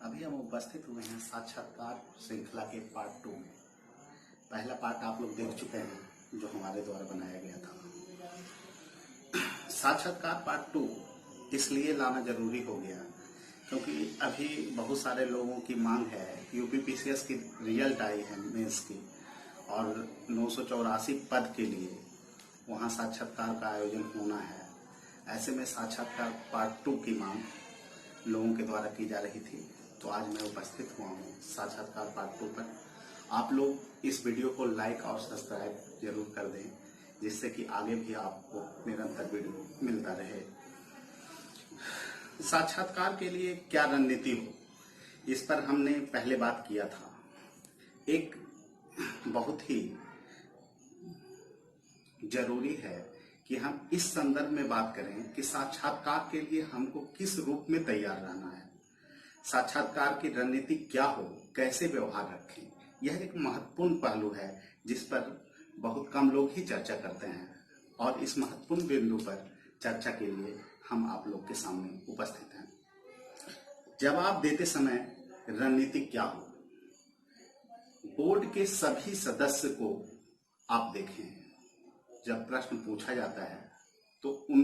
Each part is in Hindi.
अभी हम उपस्थित हुए हैं साक्षात्कार श्रृंखला के पार्ट 2 में। पहला पार्ट आप लोग देख चुके हैं जो हमारे द्वारा बनाया गया था। साक्षात्कार पार्ट 2 इसलिए लाना जरूरी हो गया क्योंकि अभी बहुत सारे लोगों की मांग है। यूपीपीसीएस की रिजल्ट आई है मेंस की और 984 पद के लिए वहां साक्षात्कार का आयोजन होना है। ऐसे में साक्षात्कार पार्ट 2 की मांग लोगों के द्वारा की जा रही थी, तो आज मैं उपस्थित हुआ हूँ साक्षात्कार पार्ट 2 पर। आप लोग इस वीडियो को लाइक और सब्सक्राइब जरूर कर दें, जिससे कि आगे भी आपको निरंतर वीडियो मिलता रहे। साक्षात्कार के लिए क्या रणनीति हो, इस पर हमने पहले बात किया था। एक बहुत ही जरूरी है कि हम इस संदर्भ में बात करें कि साक्षात्कार के लिए हमको किस रूप में तैयार रहना है, साक्षात्कार की रणनीति क्या हो, कैसे व्यवहार रखें। यह एक महत्वपूर्ण पहलू है जिस पर बहुत कम लोग ही चर्चा करते हैं और इस महत्वपूर्ण बिंदु पर चर्चा के लिए हम आप लोग के सामने उपस्थित हैं। जवाब देते समय रणनीति क्या हो, बोर्ड के सभी सदस्य को आप देखें। जब प्रश्न पूछा जाता है तो उन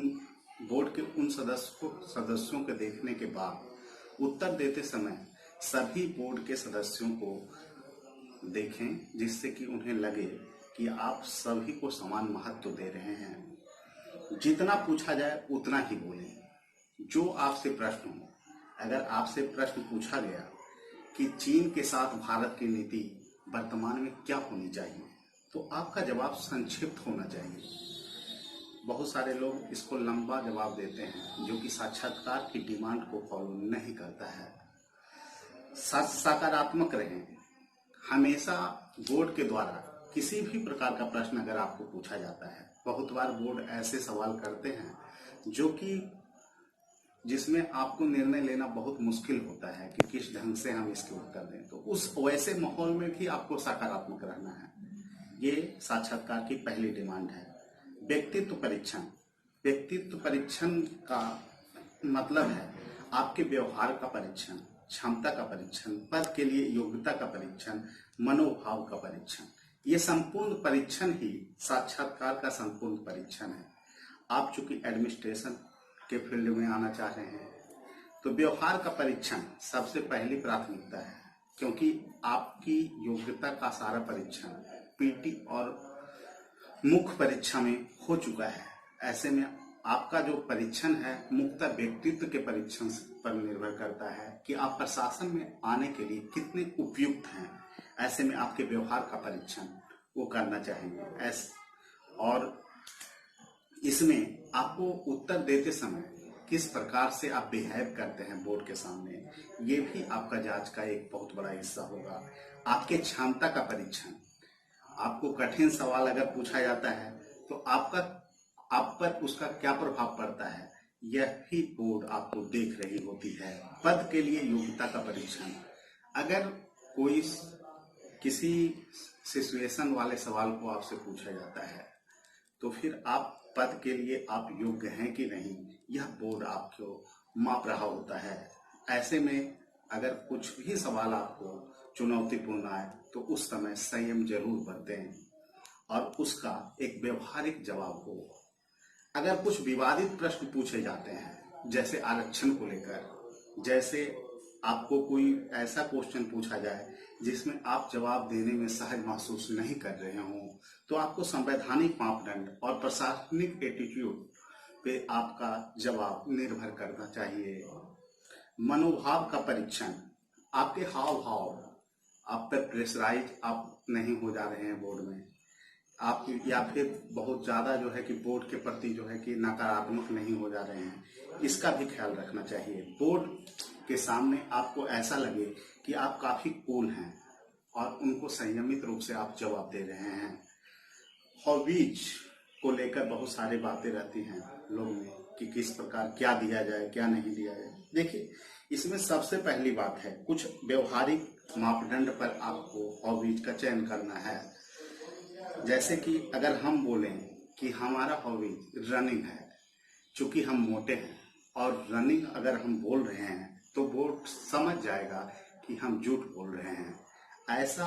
बोर्ड के उन सदस्यों के देखने के बाद उत्तर देते समय सभी बोर्ड के सदस्यों को देखें, जिससे कि उन्हें लगे कि आप सभी को समान महत्व दे रहे हैं। जितना पूछा जाए उतना ही बोलें। जो आपसे प्रश्न हो, अगर आपसे प्रश्न पूछा गया कि चीन के साथ भारत की नीति वर्तमान में क्या होनी चाहिए, तो आपका जवाब संक्षिप्त होना चाहिए। बहुत सारे लोग इसको लंबा जवाब देते हैं, जो कि साक्षात्कार की डिमांड को फॉलो नहीं करता है। सकारात्मक रहें। हमेशा बोर्ड के द्वारा किसी भी प्रकार का प्रश्न अगर आपको पूछा जाता है, बहुत बार बोर्ड ऐसे सवाल करते हैं जो कि जिसमें आपको निर्णय लेना बहुत मुश्किल होता है कि किस ढंग से हम इसके उत्तर दें, तो उस वैसे माहौल में भी आपको सकारात्मक रहना है। ये साक्षात्कार की पहली डिमांड है। व्यक्तित्व परीक्षण। व्यक्तित्व परीक्षण का मतलब है आपके व्यवहार का परीक्षण, क्षमता का परीक्षण, पद के लिए योग्यता का परीक्षण, मनोभाव का परीक्षण। ये संपूर्ण परीक्षण ही साक्षात्कार का संपूर्ण परीक्षण है। आप चूंकि एडमिनिस्ट्रेशन के फील्ड में आना चाह रहे हैं, तो व्यवहार का परीक्षण सबसे पहली प्राथमिकता है, क्योंकि आपकी योग्यता का सारा परीक्षण पीटी और मुख्य परीक्षा में हो चुका है। ऐसे में आपका जो परीक्षण है मुख्यतः व्यक्तित्व के परीक्षण पर निर्भर करता है कि आप प्रशासन में आने के लिए कितने उपयुक्त हैं। ऐसे में आपके व्यवहार का परीक्षण वो करना चाहिए। और इसमें आपको उत्तर देते समय किस प्रकार से आप बिहेव करते हैं बोर्ड के सामने, ये भी आपका जांच का एक बहुत बड़ा हिस्सा होगा। आपके क्षमता का परीक्षण। आपको कठिन सवाल अगर पूछा जाता है तो आप पर उसका क्या प्रभाव पड़ता है, यह भी बोर्ड आपको देख रही होती है। पद के लिए योग्यता का परीक्षण। अगर कोई किसी सिचुएशन वाले सवाल को आपसे पूछा जाता है, तो फिर आप पद के लिए आप योग्य हैं कि नहीं, यह बोर्ड आपको माप रहा होता है। ऐसे में अगर कुछ भी सवाल आपको चुनौतीपूर्ण आए तो उस समय संयम जरूर बरतें और उसका एक व्यवहारिक जवाब हो। अगर कुछ विवादित प्रश्न पूछे जाते हैं, जैसे आरक्षण को लेकर, जैसे आपको कोई ऐसा क्वेश्चन पूछा जाए जिसमें आप जवाब देने में सहज महसूस नहीं कर रहे हों, तो आपको संवैधानिक मापदंड और प्रशासनिक एटीट्यूड पे आपका जवाब निर्भर करना चाहिए। मनोभाव का परीक्षण। आपके हाव भाव, आप पर प्रेशराइज आप नहीं हो जा रहे हैं बोर्ड में, आप या फिर बहुत ज्यादा जो है कि बोर्ड के प्रति जो है कि नकारात्मक नहीं हो जा रहे हैं, इसका भी ख्याल रखना चाहिए। बोर्ड के सामने आपको ऐसा लगे कि आप काफी कूल हैं और उनको संयमित रूप से आप जवाब दे रहे हैं। हॉबीज को लेकर बहुत सारी बातें रहती हैं लोगों में कि किस प्रकार क्या दिया जाए, क्या नहीं दिया जाए। देखिए, इसमें सबसे पहली बात है कुछ व्यवहारिक मापदंड पर आपको हॉबीज का चयन करना है। जैसे कि अगर हम बोलें कि हमारा हॉबी रनिंग है, चूंकि हम मोटे हैं और रनिंग अगर हम बोल रहे हैं तो बोर्ड समझ जाएगा कि हम झूठ बोल रहे हैं। ऐसा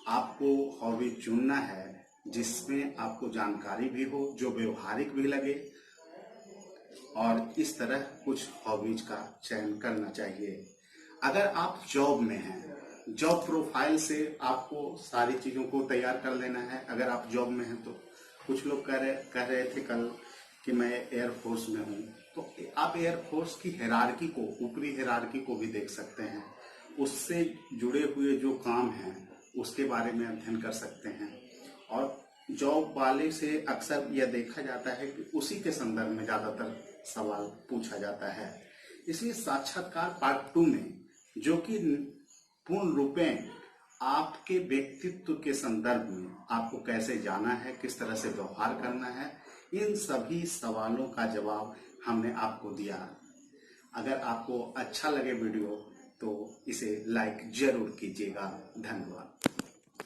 आपको हॉबी चुनना है जिसमें आपको जानकारी भी हो, जो व्यवहारिक भी लगे, और इस तरह कुछ हॉबीज का चयन करना चाहिए। अगर आप जॉब में हैं, जॉब प्रोफाइल से आपको सारी चीज़ों को तैयार कर लेना है। अगर आप जॉब में हैं तो कुछ लोग कह रहे थे कल कि मैं एयरफोर्स में हूँ, तो आप एयरफोर्स की हायरार्की को, ऊपरी हायरार्की को भी देख सकते हैं। उससे जुड़े हुए जो काम हैं उसके बारे में अध्ययन कर सकते हैं। और जॉब वाले से अक्सर यह देखा जाता है कि उसी के संदर्भ में ज़्यादातर सवाल पूछा जाता है। इसलिए साक्षात्कार पार्ट 2 में, जो कि पूर्ण रूपेण आपके व्यक्तित्व के संदर्भ में, आपको कैसे जाना है, किस तरह से व्यवहार करना है, इन सभी सवालों का जवाब हमने आपको दिया। अगर आपको अच्छा लगे वीडियो तो इसे लाइक जरूर कीजिएगा। धन्यवाद।